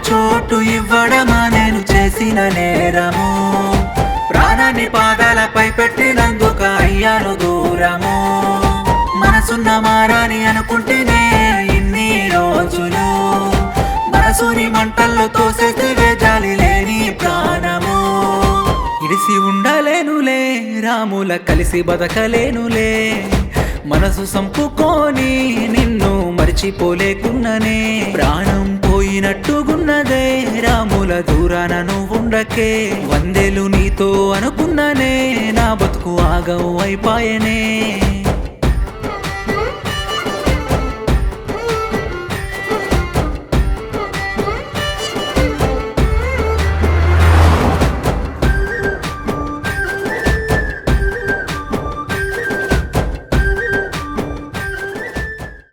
చోటు ఇవ్వడమా నేను చేసిన నేరము ప్రాణాన్ని పాదాలపై పెట్టినందుకు అయ్యాను దూరము మనసున్న మారాని అనుకుంటేనే ఇన్ని రోజులు మనసుని మంటల్లో తోసేస్తే వేజాలి లేని ప్రాణము ఇడిసి ఉండలేనులే రాముల కలిసి బతకలేనులే మనసు సంపుకొని నిన్ను మర్చిపోలేకున్ననే ప్రాణం పోయినట్టుగున్నదే రాముల దూరాన నువ్వుండకే వందేలు నీతో అనుకున్ననే నా బతుకు ఆగం అయిపాయనే